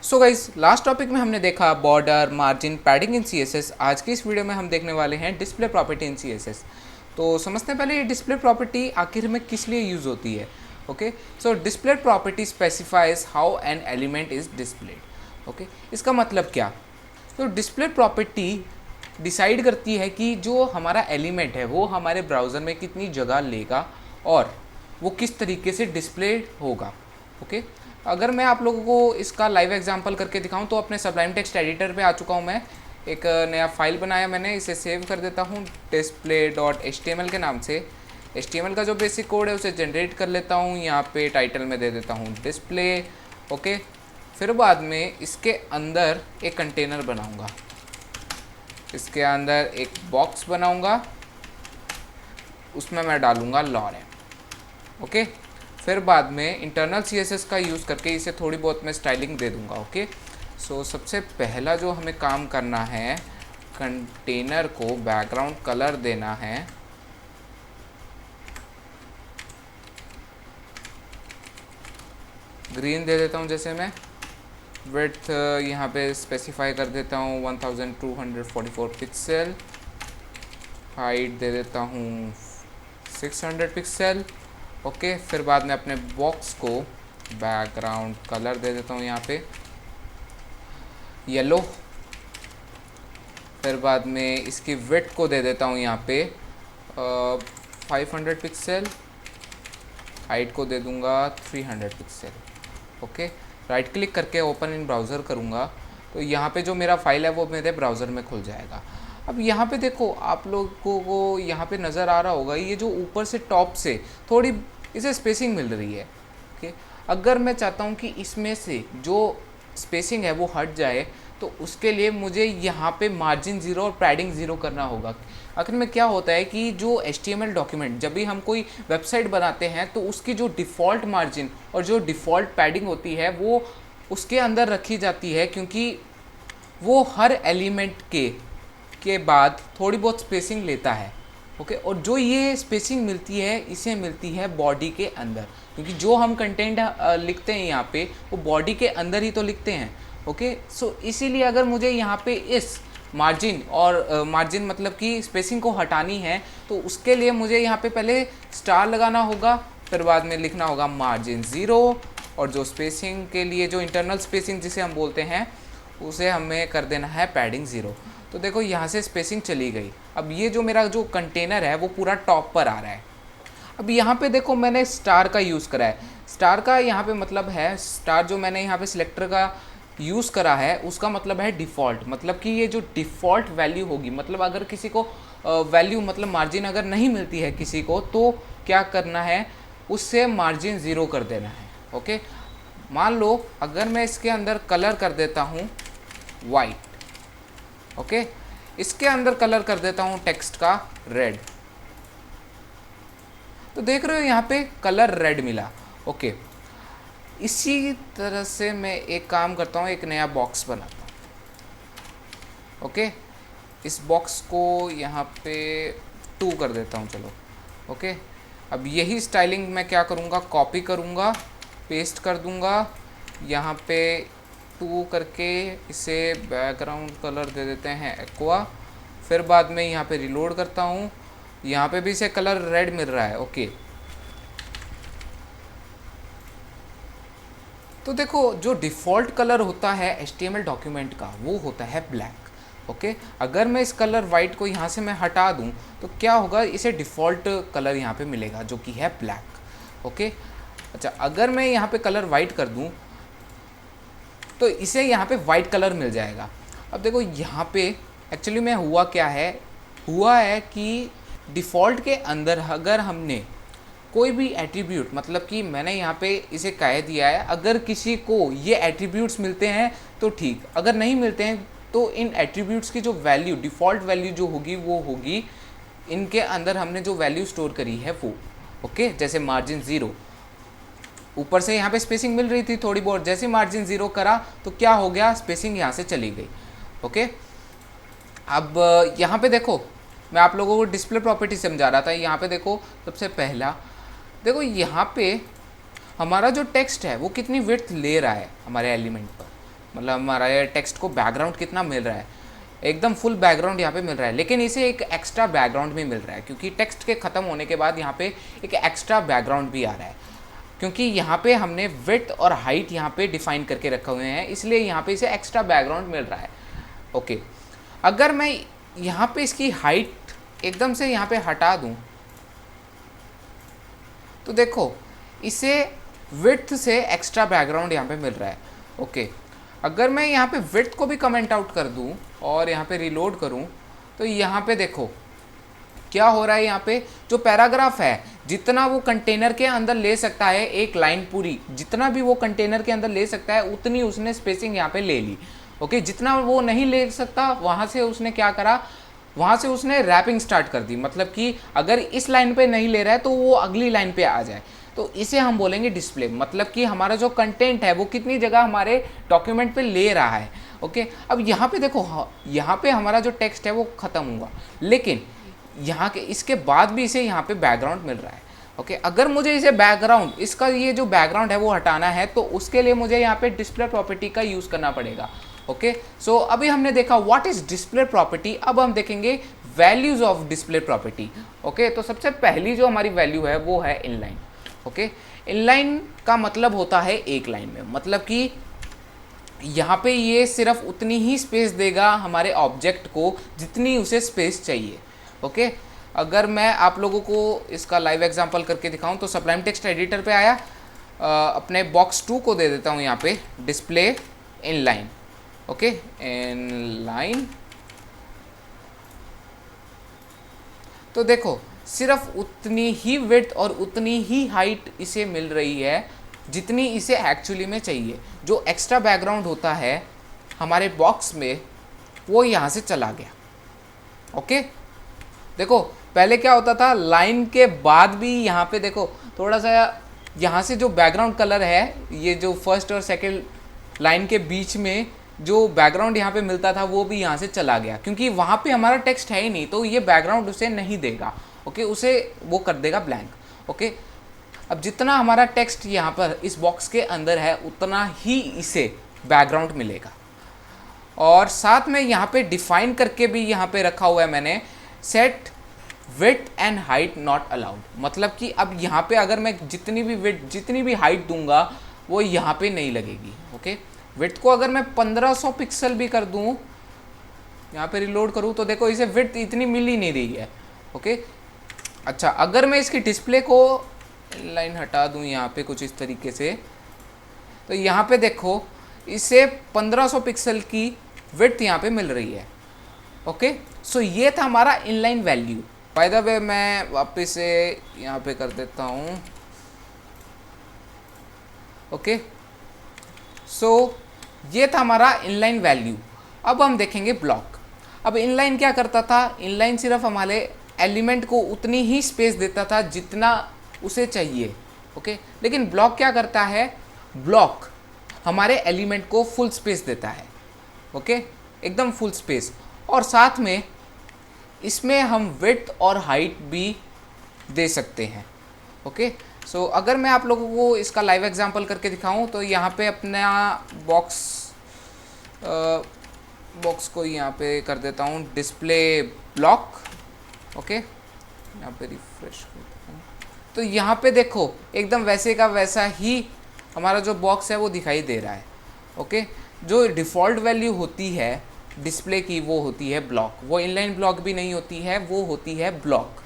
So guys, last topic में हमने देखा बॉर्डर, मार्जिन, पैडिंग इन सीएसएस। आज की इस वीडियो में हम देखने वाले हैं डिस्प्ले प्रॉपर्टी इन सीएसएस। तो समझते हैं पहले ये डिस्प्ले प्रॉपर्टी आखिर में किस लिए यूज़ होती है। Okay, so display property specifies how an element is displayed. Okay, इसका मतलब क्या? तो डिस्प्ले प्रॉपर्टी डिसाइड करती है कि जो हमारा एलिमेंट है वो हमारे ब्राउज़र में कितनी जगह लेगा और वो किस तरीके से डिस्प्ले होगा। ओके, अगर मैं आप लोगों को इसका लाइव एग्जांपल करके दिखाऊं तो अपने सबलाइम टेक्स्ट एडिटर पे आ चुका हूं मैं। एक नया फाइल बनाया मैंने, इसे सेव कर देता हूं display.html के नाम से। HTML का जो बेसिक कोड है उसे जनरेट कर लेता हूं, यहाँ पे टाइटल में दे देता हूं डिस्प्ले। ओके, फिर बाद में इसके अंदर एक कंटेनर बनाऊंगा, इसके अंदर एक बॉक्स बनाऊंगा, उसमें मैं डालूंगा लॉरेन। ओके, फिर बाद में इंटरनल सीएसएस का यूज़ करके इसे थोड़ी बहुत मैं स्टाइलिंग दे दूंगा। ओके, सो सबसे पहला जो हमें काम करना है, कंटेनर को बैकग्राउंड कलर देना है। ग्रीन दे देता हूँ, जैसे मैं विड्थ यहाँ पे स्पेसिफाई कर देता हूँ 1244 पिक्सल, हाइट दे देता हूँ 600 पिक्सल। ओके, फिर बाद में अपने बॉक्स को बैकग्राउंड कलर दे देता हूँ यहाँ पे येलो। फिर बाद में इसकी विड्थ को दे देता हूँ यहाँ पे 500 पिक्सल, हाइट को दे दूँगा 300 पिक्सल। ओके, राइट क्लिक करके ओपन इन ब्राउज़र करूँगा तो यहाँ पे जो मेरा फाइल है वो मेरे ब्राउज़र में खुल जाएगा। अब यहाँ पे देखो, आप लोगों को यहाँ पे नज़र आ रहा होगा, ये जो ऊपर से टॉप से थोड़ी इसे स्पेसिंग मिल रही है। ओके, अगर मैं चाहता हूँ कि इसमें से जो स्पेसिंग है वो हट जाए तो उसके लिए मुझे यहाँ पे मार्जिन 0 और पैडिंग 0 करना होगा। आखिर में क्या होता है कि जो HTML डॉक्यूमेंट, जब भी हम कोई वेबसाइट बनाते हैं तो उसकी जो डिफ़ॉल्ट मार्जिन और जो डिफ़ॉल्ट पैडिंग होती है वो उसके अंदर रखी जाती है, क्योंकि वो हर एलिमेंट के बाद थोड़ी बहुत स्पेसिंग लेता है। ओके, और जो ये स्पेसिंग मिलती है इसे मिलती है बॉडी के अंदर, क्योंकि जो हम कंटेंट लिखते हैं यहाँ पे वो बॉडी के अंदर ही तो लिखते हैं। ओके, सो इसीलिए अगर मुझे यहाँ पे इस मार्जिन और मार्जिन मतलब कि स्पेसिंग को हटानी है तो उसके लिए मुझे यहाँ पे पहले स्टार लगाना होगा, फिर बाद में लिखना होगा मार्जिन 0, और जो स्पेसिंग के लिए जो इंटरनल स्पेसिंग जिसे हम बोलते हैं उसे हमें कर देना है पैडिंग 0। तो देखो यहाँ से स्पेसिंग चली गई। अब ये जो मेरा जो कंटेनर है वो पूरा टॉप पर आ रहा है। अब यहाँ पे देखो मैंने स्टार का यूज़ करा है। स्टार का यहाँ पे मतलब है, स्टार जो मैंने यहाँ पे सिलेक्टर का यूज़ करा है उसका मतलब है डिफ़ॉल्ट, मतलब कि ये जो डिफ़ॉल्ट वैल्यू होगी, मतलब अगर किसी को वैल्यू मतलब मार्जिन अगर नहीं मिलती है किसी को तो क्या करना है, उससे मार्जिन 0 कर देना है। ओके, मान लो अगर मैं इसके अंदर कलर कर देता हूँ वाइट। ओके, इसके अंदर कलर कर देता हूँ टेक्स्ट का रेड, तो देख रहे हो यहाँ पे कलर रेड मिला। ओके, इसी तरह से मैं एक काम करता हूँ, एक नया बॉक्स बनाता हूँ। ओके, इस बॉक्स को यहाँ पे 2 कर देता हूँ, चलो। ओके, अब यही स्टाइलिंग मैं क्या करूँगा, कॉपी करूँगा, पेस्ट कर दूँगा यहाँ पे 2 करके, इसे बैकग्राउंड कलर दे देते हैं एक्वा। फिर बाद में यहाँ पे रिलोड करता हूँ, यहाँ पे भी इसे कलर रेड मिल रहा है। ओके, तो देखो जो डिफ़ॉल्ट कलर होता है HTML डॉक्यूमेंट का वो होता है ब्लैक। ओके, अगर मैं इस कलर वाइट को यहाँ से मैं हटा दूँ तो क्या होगा, इसे डिफ़ॉल्ट कलर यहाँ पे मिलेगा जो कि है ब्लैक। ओके, अच्छा अगर मैं यहाँ पे कलर वाइट कर दूँ तो इसे यहाँ पे वाइट कलर मिल जाएगा। अब देखो यहाँ पे एक्चुअली में हुआ है कि डिफ़ॉल्ट के अंदर अगर हमने कोई भी एट्रीब्यूट, मतलब कि मैंने यहाँ पे इसे कह दिया है अगर किसी को ये एट्रीब्यूट्स मिलते हैं तो ठीक, अगर नहीं मिलते हैं तो इन एट्रीब्यूट्स की जो वैल्यू, डिफ़ॉल्ट वैल्यू जो होगी वो होगी इनके अंदर हमने जो वैल्यू स्टोर करी है वो। ओके, जैसे मार्जिन 0, ऊपर से यहाँ पे स्पेसिंग मिल रही थी थोड़ी बहुत, जैसे मार्जिन 0 करा तो क्या हो गया, स्पेसिंग यहाँ से चली गई। ओके, अब यहाँ पे देखो मैं आप लोगों को डिस्प्ले प्रॉपर्टी समझा रहा था। यहाँ पे देखो सबसे पहला देखो यहाँ पे हमारा जो टेक्स्ट है वो कितनी विड्थ ले रहा है हमारे एलिमेंट पर। मतलब हमारा ये टेक्स्ट को बैकग्राउंड कितना मिल रहा है, एकदम फुल बैकग्राउंड यहाँ पे मिल रहा है, लेकिन इसे एक एक्स्ट्रा बैकग्राउंड भी मिल रहा है क्योंकि टेक्स्ट के ख़त्म होने के बाद यहाँ पे एक एक्स्ट्रा बैकग्राउंड भी आ रहा है, क्योंकि यहाँ पे हमने विड्थ और हाइट यहाँ पे डिफाइन करके रखे हुए हैं, इसलिए यहाँ पे इसे एक्स्ट्रा बैकग्राउंड मिल रहा है। ओके, अगर मैं यहाँ पे इसकी हाइट एकदम से यहाँ पे हटा दूँ तो देखो इसे विड्थ से एक्स्ट्रा बैकग्राउंड यहाँ पे मिल रहा है। ओके, अगर मैं यहाँ पे विड्थ को भी कमेंट आउट कर दूँ और यहाँ पे रिलोड करूँ तो यहाँ पे देखो क्या हो रहा है, यहाँ पे जो पैराग्राफ है जितना वो कंटेनर के अंदर ले सकता है, एक लाइन पूरी जितना भी वो कंटेनर के अंदर ले सकता है उतनी उसने स्पेसिंग यहाँ पे ले ली। ओके, जितना वो नहीं ले सकता वहाँ से उसने क्या करा, वहाँ से उसने रैपिंग स्टार्ट कर दी, मतलब कि अगर इस लाइन पे नहीं ले रहा है तो वो अगली लाइन पे आ जाए, तो इसे हम बोलेंगे डिस्प्ले, मतलब कि हमारा जो कंटेंट है वो कितनी जगह हमारे डॉक्यूमेंट पे ले रहा है। ओके, अब यहाँ पे देखो, यहाँ पे हमारा जो टेक्स्ट है वो ख़त्म हुआ, लेकिन यहाँ के इसके बाद भी इसे यहाँ पे बैकग्राउंड मिल रहा है। ओके, अगर मुझे इसे बैकग्राउंड, इसका ये जो बैकग्राउंड है वो हटाना है तो उसके लिए मुझे यहाँ पे डिस्प्ले प्रॉपर्टी का यूज़ करना पड़ेगा। ओके, सो अभी हमने देखा व्हाट इज डिस्प्ले प्रॉपर्टी, अब हम देखेंगे values of display property. Okay, तो सबसे पहली जो हमारी वैल्यू है वो है इनलाइन। ओके, इनलाइन का मतलब होता है एक लाइन में, मतलब कि यहाँ पे ये सिर्फ उतनी ही स्पेस देगा हमारे ऑब्जेक्ट को जितनी उसे स्पेस चाहिए। ओके, अगर मैं आप लोगों को इसका लाइव एग्जांपल करके दिखाऊं तो सबलाइम टेक्स्ट एडिटर पे आया, अपने बॉक्स 2 को दे देता हूँ यहाँ पे डिस्प्ले इनलाइन। ओके, इनलाइन, तो देखो सिर्फ उतनी ही विड्थ और उतनी ही हाइट इसे मिल रही है जितनी इसे एक्चुअली में चाहिए। जो एक्स्ट्रा बैकग्राउंड होता है हमारे बॉक्स में वो यहाँ से चला गया। ओके, देखो पहले क्या होता था, लाइन के बाद भी यहाँ पे देखो थोड़ा सा यहाँ से जो बैकग्राउंड कलर है, ये जो फर्स्ट और सेकंड लाइन के बीच में जो बैकग्राउंड यहाँ पे मिलता था वो भी यहाँ से चला गया, क्योंकि वहाँ पे हमारा टेक्स्ट है ही नहीं, तो ये बैकग्राउंड उसे नहीं देगा। ओके, उसे वो कर देगा ब्लैंक। ओके, अब जितना हमारा टेक्स्ट यहाँ पर इस बॉक्स के अंदर है उतना ही इसे बैकग्राउंड मिलेगा। और साथ में यहाँ पे डिफाइन करके भी यहाँ पे रखा हुआ है मैंने, set width and height not allowed, मतलब कि अब यहाँ पे अगर मैं जितनी भी विड्थ जितनी भी हाइट दूंगा वो यहाँ पे नहीं लगेगी। ओके, विड्थ को अगर मैं 1500 पिक्सल भी कर दूँ, यहाँ पे रिलोड करूँ तो देखो इसे विड्थ इतनी मिल ही नहीं रही है। ओके, अच्छा अगर मैं इसकी डिस्प्ले को लाइन हटा दूँ यहाँ पे कुछ इस तरीके से, तो यहाँ पे देखो इसे 1500 पिक्सल की विड्थ यहाँ पे मिल रही है। ओके, सो ये था हमारा inline value. By the way मैं वापस से यहाँ पे कर देता हूँ। ओके, सो ये था हमारा इनलाइन वैल्यू। अब हम देखेंगे ब्लॉक। अब इनलाइन क्या करता था, इनलाइन सिर्फ हमारे एलिमेंट को उतनी ही स्पेस देता था जितना उसे चाहिए। ओके, लेकिन ब्लॉक क्या करता है, ब्लॉक हमारे एलिमेंट को फुल स्पेस देता है। ओके, एकदम फुल स्पेस, और साथ में इसमें हम विड्थ और हाइट भी दे सकते हैं। ओके, सो अगर मैं आप लोगों को इसका लाइव एग्जांपल करके दिखाऊं तो यहाँ पे अपना बॉक्स को यहाँ पे कर देता हूँ डिस्प्ले ब्लॉक। ओके, यहाँ पे रिफ्रेश करता हूँ तो यहाँ पे देखो एकदम वैसे का वैसा ही हमारा जो बॉक्स है वो दिखाई दे रहा है। ओके, जो डिफ़ॉल्ट वैल्यू होती है डिस्प्ले की वो होती है ब्लॉक, वो इनलाइन ब्लॉक भी नहीं होती है, वो होती है ब्लॉक।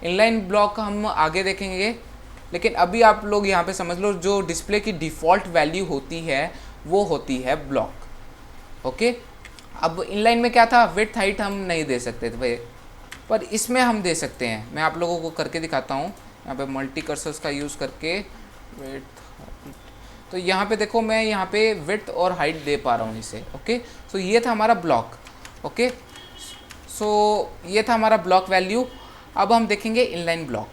इनलाइन ब्लॉक हम आगे देखेंगे, लेकिन अभी आप लोग यहाँ पे समझ लो जो डिस्प्ले की डिफ़ॉल्ट वैल्यू होती है वो होती है ब्लॉक। ओके, अब इनलाइन में क्या था, विड्थ हाइट हम नहीं दे सकते थे भाई, पर इसमें हम दे सकते हैं। मैं आप लोगों को करके दिखाता हूँ यहाँ पे मल्टी कर्सर्स का यूज़ करके। विड्थ, तो यहाँ पे देखो मैं यहाँ पे विड्थ और हाइट दे पा रहा हूँ इसे। ओके, सो ये था हमारा ब्लॉक। ओके, सो ये था हमारा ब्लॉक वैल्यू। अब हम देखेंगे इनलाइन ब्लॉक।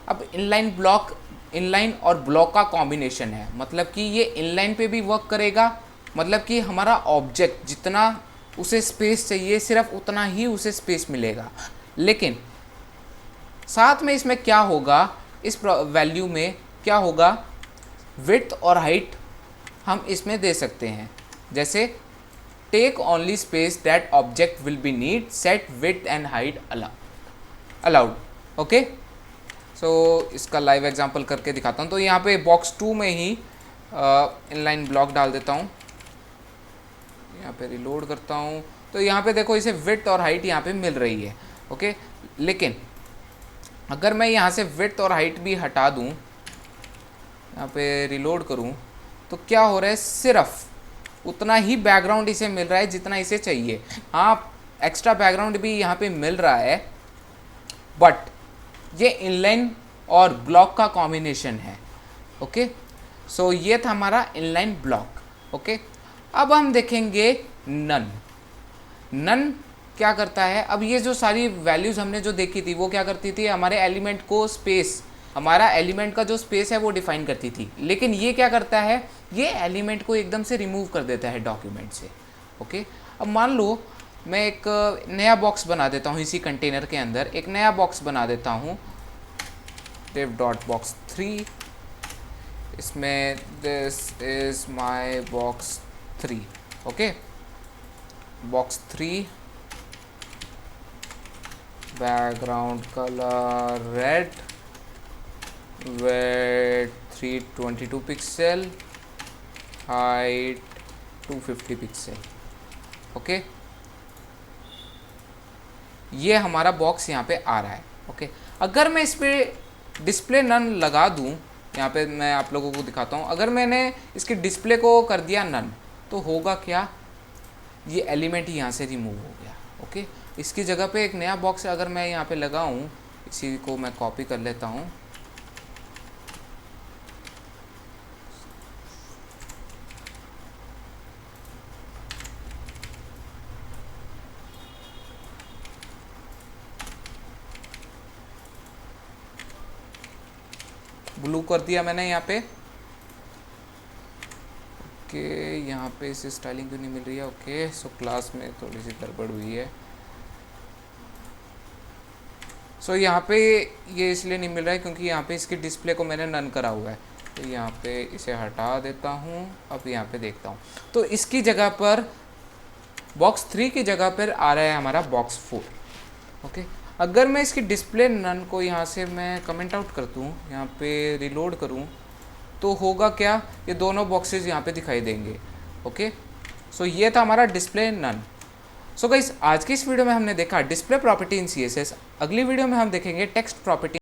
अब इनलाइन ब्लॉक इनलाइन और ब्लॉक का कॉम्बिनेशन है, मतलब कि ये इनलाइन पे भी वर्क करेगा, मतलब कि हमारा ऑब्जेक्ट जितना उसे स्पेस चाहिए सिर्फ उतना ही उसे स्पेस मिलेगा। लेकिन साथ में इसमें क्या होगा, इस वैल्यू में क्या होगा, विड्थ और हाइट हम इसमें दे सकते हैं। जैसे take only space that object will be need, set width and height allowed. Okay, so इसका लाइव एग्जांपल करके दिखाता हूँ। तो यहाँ पे बॉक्स 2 में ही इनलाइन ब्लॉक डाल देता हूँ, यहाँ पे रिलोड करता हूँ। तो यहाँ पे देखो इसे विड्थ और हाइट यहाँ पे मिल रही है। ओके, लेकिन अगर मैं यहाँ से विड्थ और हाइट भी हटा दूँ, यहाँ पे रिलोड करूँ, तो क्या हो रहा है, सिर्फ उतना ही बैकग्राउंड इसे मिल रहा है जितना इसे चाहिए। हाँ, एक्स्ट्रा बैकग्राउंड भी यहाँ पे मिल रहा है, बट ये इनलाइन और ब्लॉक का कॉम्बिनेशन है। ओके, सो ये था हमारा इनलाइन ब्लॉक। ओके, अब हम देखेंगे नन। नन क्या करता है, अब ये जो सारी वैल्यूज़ हमने जो देखी थी वो क्या करती थी, हमारे एलिमेंट को स्पेस, हमारा एलिमेंट का जो स्पेस है वो डिफाइन करती थी। लेकिन ये क्या करता है, ये एलिमेंट को एकदम से रिमूव कर देता है डॉक्यूमेंट से। ओके, अब मान लो मैं एक नया बॉक्स बना देता हूँ, इसी कंटेनर के अंदर एक नया बॉक्स बना देता हूँ, div.box3, इसमें this is my box 3। Okay, box 3, background colour red, width 322 pixel, height 250 pixel. Okay, ये हमारा बॉक्स यहाँ पे आ रहा है। ओके, अगर मैं इस पर डिस्प्ले नन लगा दूँ, यहाँ पे मैं आप लोगों को दिखाता हूँ, अगर मैंने इसके डिस्प्ले को कर दिया नन, तो होगा क्या, ये एलिमेंट ही यहाँ से रिमूव हो गया। ओके, इसकी जगह पे एक नया बॉक्स अगर मैं यहाँ पे लगाऊँ, इसी को मैं कॉपी कर लेता हूँ, ब्लू कर दिया मैंने यहाँ पे। ओके, यहाँ पे इसे स्टाइलिंग क्यों नहीं मिल रही है। ओके, सो क्लास में थोड़ी सी गड़बड़ हुई है। सो यहाँ पे ये इसलिए नहीं मिल रहा है क्योंकि यहाँ पे इसके डिस्प्ले को मैंने नन करा हुआ है। तो यहाँ पे इसे हटा देता हूँ। अब यहाँ पे देखता हूँ, तो इसकी जगह पर बॉक्स 3 की जगह पर आ रहा है हमारा बॉक्स 4। ओके, अगर मैं इसकी डिस्प्ले नन को यहाँ से मैं कमेंट आउट कर दूँ, यहाँ पे रिलोड करूँ, तो होगा क्या, ये दोनों बॉक्सेस यहाँ पे दिखाई देंगे। ओके, सो ये था हमारा डिस्प्ले नन। सो गाइस, आज की इस वीडियो में हमने देखा डिस्प्ले प्रॉपर्टी इन CSS। अगली वीडियो में हम देखेंगे टेक्स्ट प्रॉपर्टी।